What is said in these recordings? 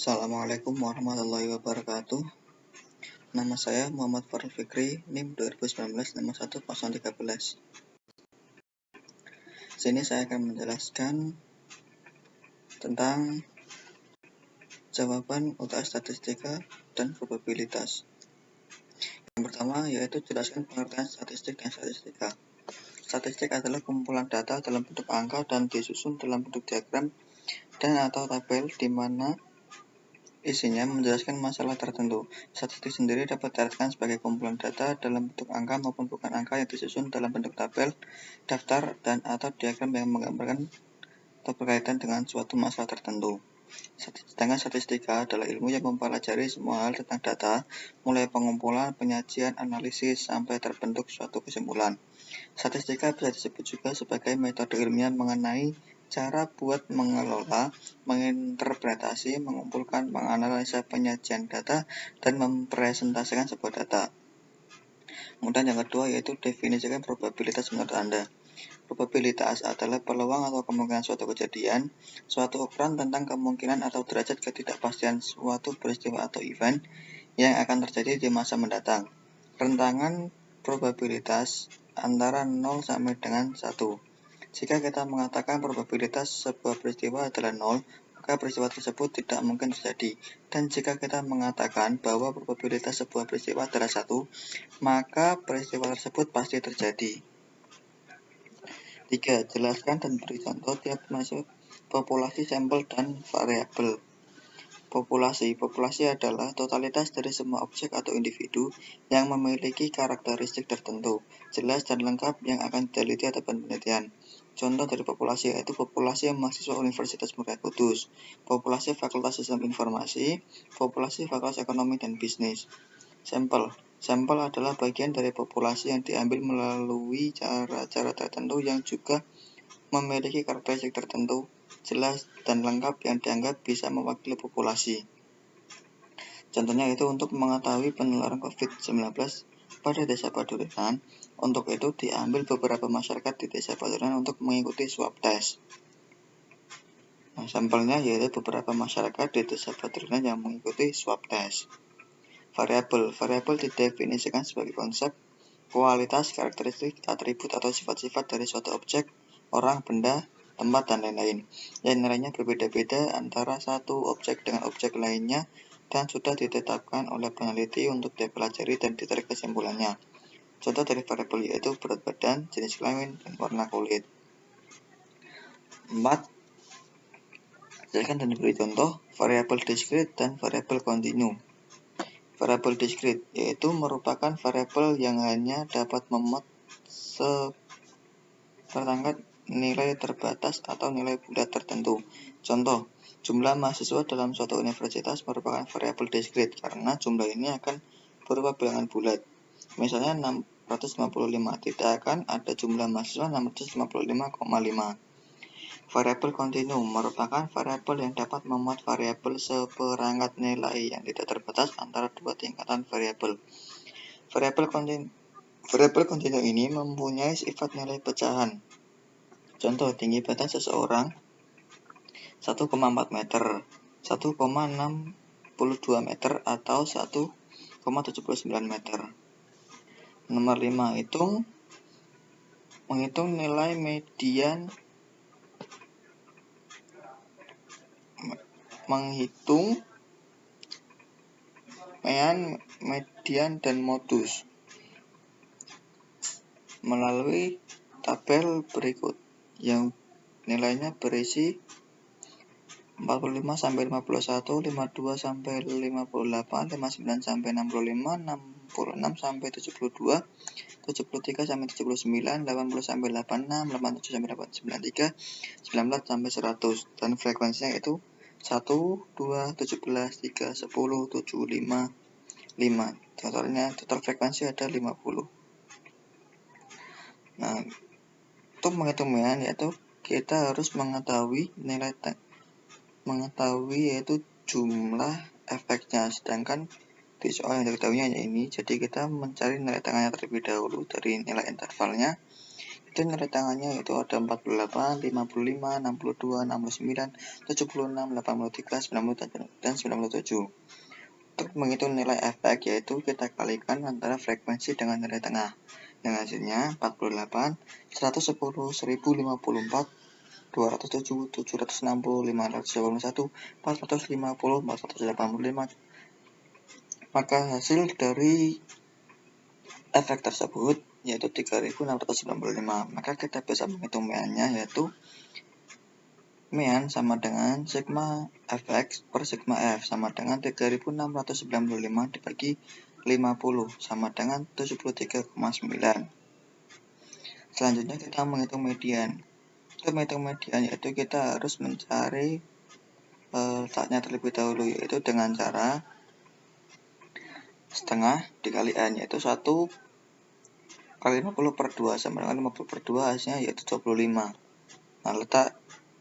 Assalamualaikum warahmatullahi wabarakatuh. Nama saya Muhammad Farul Fikri, NIM 2019 61 Sini saya akan menjelaskan tentang jawaban UTS statistika dan probabilitas. Yang pertama yaitu jelaskan pengertian statistik dan statistika. Statistik adalah kumpulan data dalam bentuk angka dan disusun dalam bentuk diagram dan atau tabel di mana isinya menjelaskan masalah tertentu. Statistik sendiri dapat diartikan sebagai kumpulan data dalam bentuk angka maupun bukan angka yang disusun dalam bentuk tabel, daftar, dan atau diagram yang menggambarkan atau berkaitan dengan suatu masalah tertentu. Sedangkan statistika adalah ilmu yang mempelajari semua hal tentang data, mulai pengumpulan, penyajian, analisis, sampai terbentuk suatu kesimpulan. Statistika bisa disebut juga sebagai metode ilmiah mengenai cara buat mengelola, menginterpretasi, mengumpulkan, menganalisa penyajian data, dan mempresentasikan sebuah data. Kemudian yang kedua yaitu definisikan probabilitas menurut Anda. Probabilitas adalah peluang atau kemungkinan suatu kejadian, suatu ukuran tentang kemungkinan atau derajat ketidakpastian suatu peristiwa atau event yang akan terjadi di masa mendatang. Rentangan probabilitas antara 0 sampai dengan 1. Jika kita mengatakan probabilitas sebuah peristiwa adalah 0, maka peristiwa tersebut tidak mungkin terjadi. Dan jika kita mengatakan bahwa probabilitas sebuah peristiwa adalah 1, maka peristiwa tersebut pasti terjadi. 3. Jelaskan dan beri contoh tiap masuk populasi, sampel, dan variabel. Populasi adalah totalitas dari semua objek atau individu yang memiliki karakteristik tertentu, jelas dan lengkap yang akan diteliti atau penelitian. Contoh dari populasi yaitu populasi mahasiswa Universitas Muria Kudus, populasi Fakultas Sistem Informasi, populasi Fakultas Ekonomi dan Bisnis. Sampel adalah bagian dari populasi yang diambil melalui cara-cara tertentu yang juga memiliki karakteristik tertentu, jelas dan lengkap yang dianggap bisa mewakili populasi. Contohnya itu untuk mengetahui penularan COVID-19 pada desa Padurinan. Untuk itu diambil beberapa masyarakat di desa Padurinan untuk mengikuti swab test. Sampelnya yaitu beberapa masyarakat di desa Padurinan yang mengikuti swab test. Variabel didefinisikan sebagai konsep, kualitas, karakteristik, atribut atau sifat-sifat dari suatu objek, orang, benda, tempat, dan lain-lain, yang nilainya berbeda-beda antara satu objek dengan objek lainnya dan sudah ditetapkan oleh peneliti untuk dipelajari dan ditarik kesimpulannya. Contoh dari variabel yaitu berat badan, jenis kelamin, dan warna kulit. 4. Jelaskan dan diberi contoh variabel diskrit dan variabel kontinu. Variabel diskrit yaitu merupakan variabel yang hanya dapat memuat seperangkat nilai terbatas atau nilai bulat tertentu. Contoh, jumlah mahasiswa dalam suatu universitas merupakan variabel diskrit karena jumlah ini akan berupa bilangan bulat. Misalnya 655, tidak akan ada jumlah mahasiswa 655,5. Variabel kontinu merupakan variabel yang dapat memuat variabel seperangkat nilai yang tidak terbatas antara dua tingkatan variabel. Variabel kontinu ini mempunyai sifat nilai pecahan. Contoh, tinggi badan seseorang 1,4 meter, 1,62 meter, atau 1,79 meter. Nomor 5, menghitung nilai median median dan modus melalui tabel berikut yang nilainya berisi 45 sampai 51, 52 sampai 58, 59 sampai 65, 66 sampai 72, 73 sampai 79, 80 sampai 86, 87 sampai 93, 19 sampai 100, dan frekuensinya itu 1, 2, 17, 3, 10, 7, 5. Total frekuensi ada 50. Nah, untuk menghitung median yaitu kita harus mengetahui yaitu jumlah efeknya, sedangkan di soal yang diketahuinya hanya ini, jadi kita mencari nilai tengahnya terlebih dahulu dari nilai intervalnya. Dan nilai tangannya itu ada 48, 55, 62, 69, 76, 83, 90, dan 97. Untuk menghitung nilai efek yaitu kita kalikan antara frekuensi dengan nilai tengah. Yang hasilnya 48, 110, 1054, 207, 760, 521, 450, 485. Maka hasil dari efek tersebut yaitu 3695. Maka kita bisa menghitung meannya yaitu mean sama dengan sigma fx per sigma f sama dengan 3695 dibagi 50 sama dengan 73,9. Selanjutnya kita menghitung median. Untuk menghitung median yaitu kita harus mencari letaknya terlebih dahulu, yaitu dengan cara setengah dikali n, yaitu 1 kali 50 per 2 sama dengan 50 per 2 hasilnya yaitu 25. Nah, letak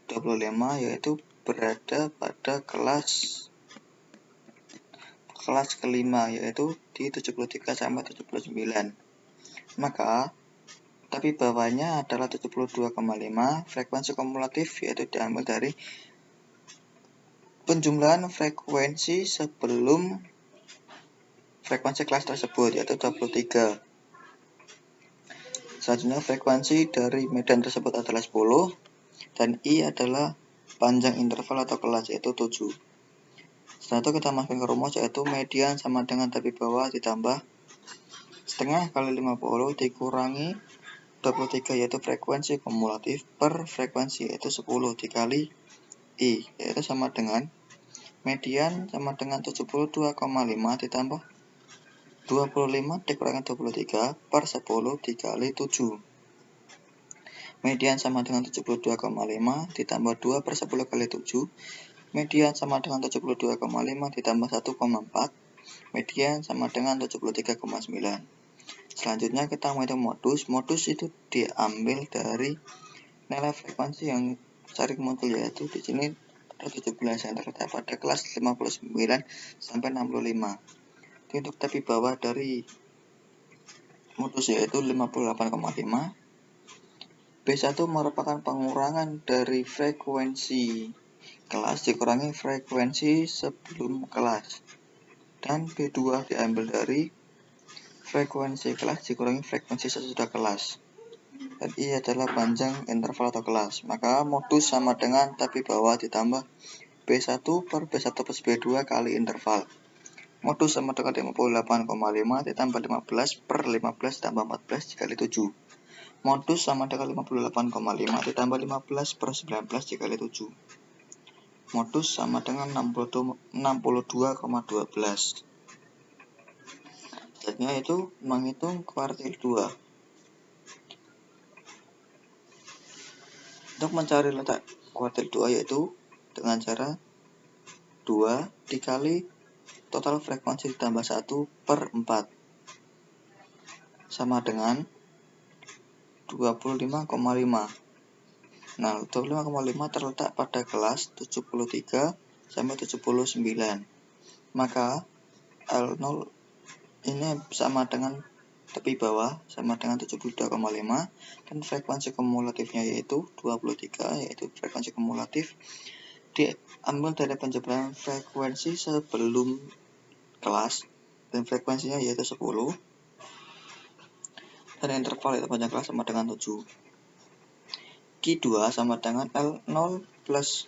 25 yaitu berada pada kelas kelima, yaitu di 73 sampai 79. Maka tapi bawahnya adalah 72,5. Frekuensi kumulatif yaitu diambil dari penjumlahan frekuensi sebelum frekuensi kelas tersebut, yaitu 23. Selanjutnya frekuensi dari medan tersebut adalah 10 dan I adalah panjang interval atau kelas, yaitu 7. Setelah itu kita masukkan ke rumus, yaitu median sama dengan tepi bawah ditambah setengah kali 50 dikurangi 23, yaitu frekuensi kumulatif per frekuensi, yaitu 10 dikali I, yaitu sama dengan median sama dengan 72,5 ditambah 25 dikurangi 23 per 10 dikali 7. Median sama dengan 72,5 ditambah 2 per 10 kali 7. Median sama dengan 72,5 ditambah 1,4. Median sama dengan 73,9. Selanjutnya kita menghitung modus. Modus itu diambil dari nilai frekuensi yang sering muncul, yaitu di sini ada 17 yang terletak pada kelas 59 sampai 65. Untuk tepi bawah dari modus yaitu 58,5. B1 merupakan pengurangan dari frekuensi kelas dikurangi frekuensi sebelum kelas. Dan B2 diambil dari frekuensi kelas dikurangi frekuensi sesudah kelas. Dan I adalah panjang interval atau kelas. Maka modus sama dengan tepi bawah ditambah B1 per B1 plus B2 kali interval. Modus sama dengan 58,5 ditambah 15 per 15 ditambah 14 dikali 7. Modus sama dengan 58,5 ditambah 15 per 19 dikali 7. Modus sama dengan 62,12. Selanjutnya itu menghitung kuartil 2. Untuk mencari letak kuartil 2 yaitu dengan cara 2 dikali total frekuensi ditambah 1 per 4 sama dengan 25,5. Nah, 25,5 terletak pada kelas 73 sampai 79. Maka L0 ini sama dengan tepi bawah sama dengan 72,5 dan frekuensi kumulatifnya yaitu 23, yaitu frekuensi kumulatif diambil dari penjumlahan frekuensi sebelum kelas dan frekuensinya yaitu 10 dan interval yaitu panjang kelas sama dengan 7. Q2 sama dengan L0 plus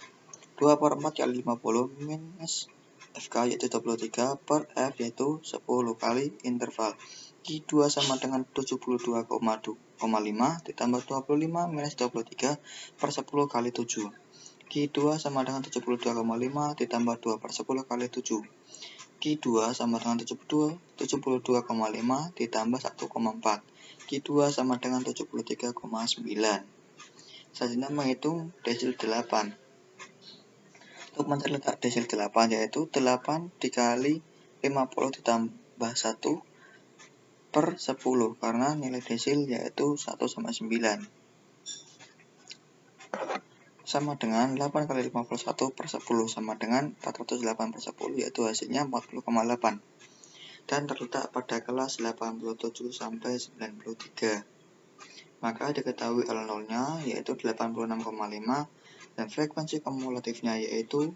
2 per 4 kali 50 minus FK yaitu 23 per F yaitu 10 kali interval. Q2 sama dengan 72,5 ditambah 25 minus 23 per 10 kali 7. Q2 sama dengan 72,5 ditambah 2 per 10 kali 7. Q2 sama dengan 72,5 ditambah 1,4. Q2 sama dengan 73,9. Selanjutnya menghitung desil 8. Untuk mencari letak desil 8 yaitu 8 dikali 50 ditambah 1 per 10 karena nilai desil yaitu 1,9 sama dengan 8 kali 51 per 10 sama dengan 408 per 10 yaitu hasilnya 40,8 dan terletak pada kelas 87 sampai 93. maka diketahui L0 nya yaitu 86,5 dan frekuensi kumulatifnya yaitu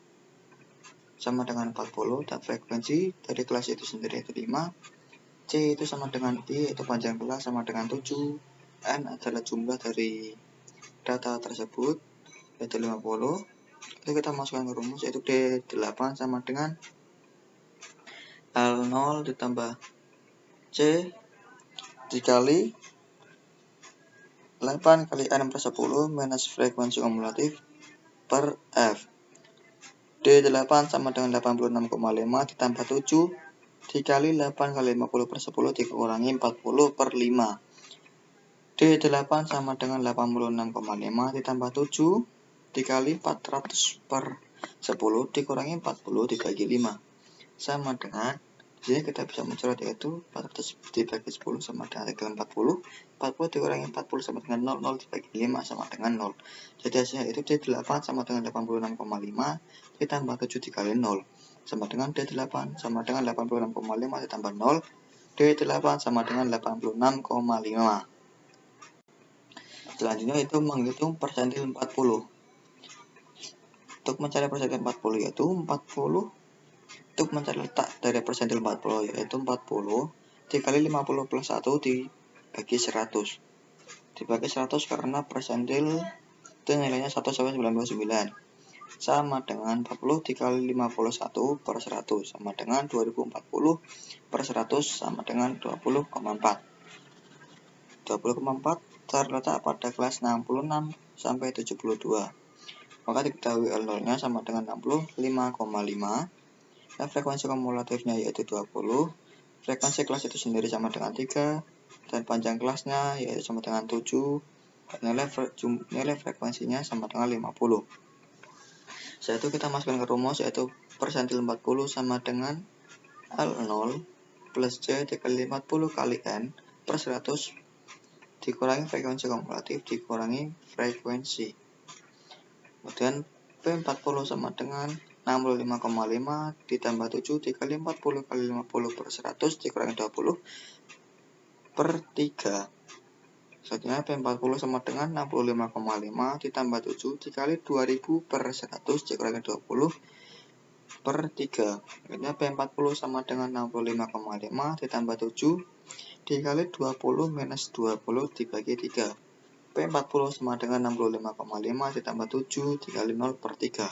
sama dengan 40 dan frekuensi dari kelas itu sendiri itu 5, C itu sama dengan I yaitu panjang kelas sama dengan 7, N adalah jumlah dari data tersebut yaitu 50. Itu kita masukkan ke rumus yaitu D8 sama dengan L0 ditambah C dikali 8 kali N per 10 minus frekuensi kumulatif per F. D8 sama dengan 86,5 ditambah 7 dikali 8 kali 50 per 10 dikurangi 40 per 5. D8 sama dengan 86,5 ditambah 7 dikali 400 per 10 dikurangi 40 dibagi 5. Sama dengan, di sini kita bisa mencoret yaitu 400 dibagi 10 sama dengan 40. 40 dikurangi 40 sama dengan 0, 0 dibagi 5 sama dengan 0. Jadi hasilnya itu D8 sama dengan 86,5 ditambah 7 dikali 0 sama dengan D8 sama dengan 86,5 ditambah 0. D8 sama dengan 86,5. Selanjutnya itu menghitung persentil 40. Untuk mencari persentil 40 yaitu 40 untuk mencari letak dari persentil 40 yaitu 40 dikali 50 plus 1 dibagi 100 dibagi 100 karena persentil itu nilainya 1 sampai 99 sama dengan 40 dikali 51 per 100 sama dengan 2040 per 100 sama dengan 20,4 terletak pada kelas 66 sampai 72. Maka diketahui L0 nya sama dengan 65,5 dan frekuensi kumulatifnya yaitu 20, frekuensi kelas itu sendiri sama dengan 3, dan panjang kelasnya yaitu sama dengan 7, nilai frekuensinya sama dengan 50. Setelah itu kita masukkan ke rumus yaitu persentil 40 sama dengan L0 plus C dikali 50 kali N per 100 dikurangi frekuensi kumulatif dikurangi frekuensi. Kemudian P40 sama dengan 65,5 ditambah 7 dikali 40 kali 50 per 100 dikurangi 20 per 3. Selanjutnya P40 sama dengan 65,5 ditambah 7 dikali 2000 per 100 dikurangi 20 per 3. Selanjutnya P40 sama dengan 65,5 ditambah 7 dikali 20 minus 20 dibagi 3. P40 sama dengan 65,5 ditambah 7 dikali 0 per 3.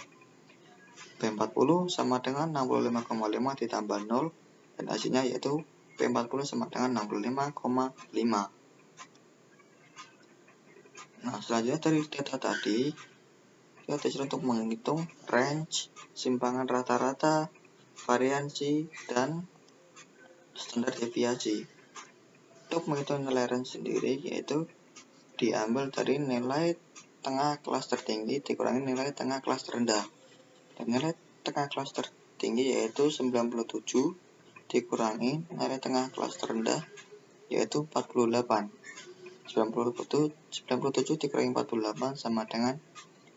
P40 sama dengan 65,5 ditambah 0 dan hasilnya yaitu P40 sama dengan 65,5. Nah, selanjutnya dari data tadi kita disuruh untuk menghitung range, simpangan rata-rata, variansi, dan standar deviasi. Untuk menghitung nilai range sendiri yaitu diambil dari nilai tengah kelas tertinggi dikurangi nilai tengah kelas terendah. Dan nilai tengah kelas tertinggi yaitu 97 dikurangi nilai tengah kelas terendah yaitu 48. 97 dikurangi 48 sama dengan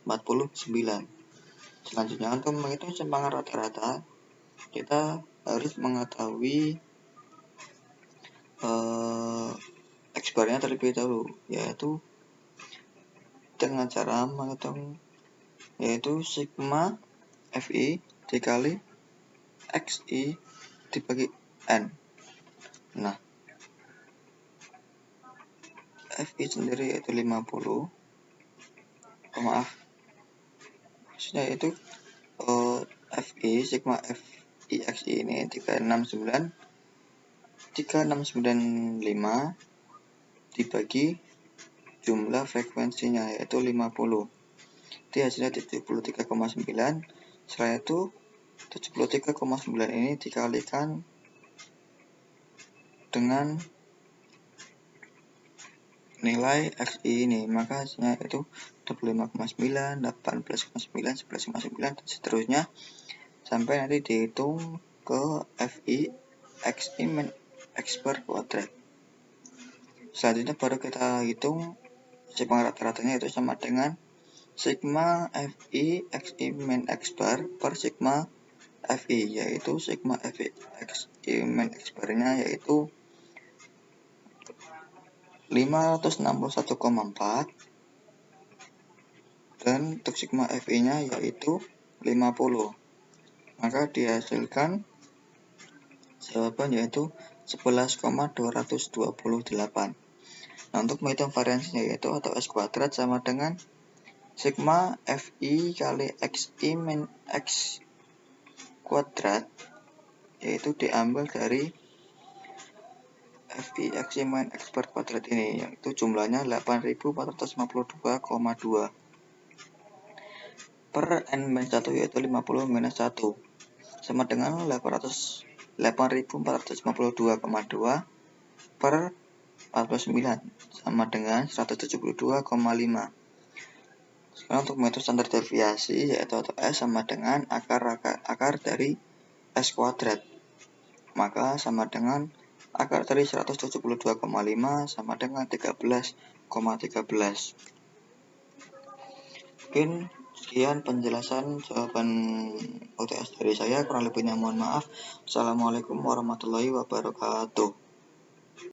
49. Selanjutnya untuk menghitung simpangan rata-rata kita harus mengetahui X-barnya terlebih dahulu yaitu dengan cara menghitung yaitu sigma FI dikali XI dibagi N. Nah, FI sendiri yaitu 50. Maksudnya itu FI sigma FI XI ini 369 3695 dibagi jumlah frekuensinya yaitu 50. Itu hasilnya 73,9. Setelah itu 73,9 ini dikalikan dengan nilai XI ini, maka hasilnya itu 25,9, 18,9, 11,9 dan seterusnya sampai nanti dihitung ke FI XI min X per kuadrat. Selanjutnya baru kita hitung simpangan rata-ratanya itu sama dengan sigma FI XI min X bar per sigma FI, yaitu sigma FI XI min X barnya yaitu 561,4, dan untuk sigma Fi nya yaitu 50, maka dihasilkan jawaban yaitu 11,228. Nah, untuk menghitung variansinya yaitu atau S kuadrat sama dengan sigma Fi kali Xi min X kuadrat, yaitu diambil dari Fi Xi min X kuadrat ini, yaitu jumlahnya 8452,2 per N-1 yaitu 50 minus 1 sama dengan 8452,2 per 49 sama dengan 172,5. Sekarang untuk metode standar deviasi yaitu atau S sama dengan akar dari S kuadrat, maka sama dengan akar dari 172,5 sama dengan 13,13. Mungkin sekian penjelasan jawaban UTS dari saya, kurang lebihnya mohon maaf. Assalamualaikum warahmatullahi wabarakatuh.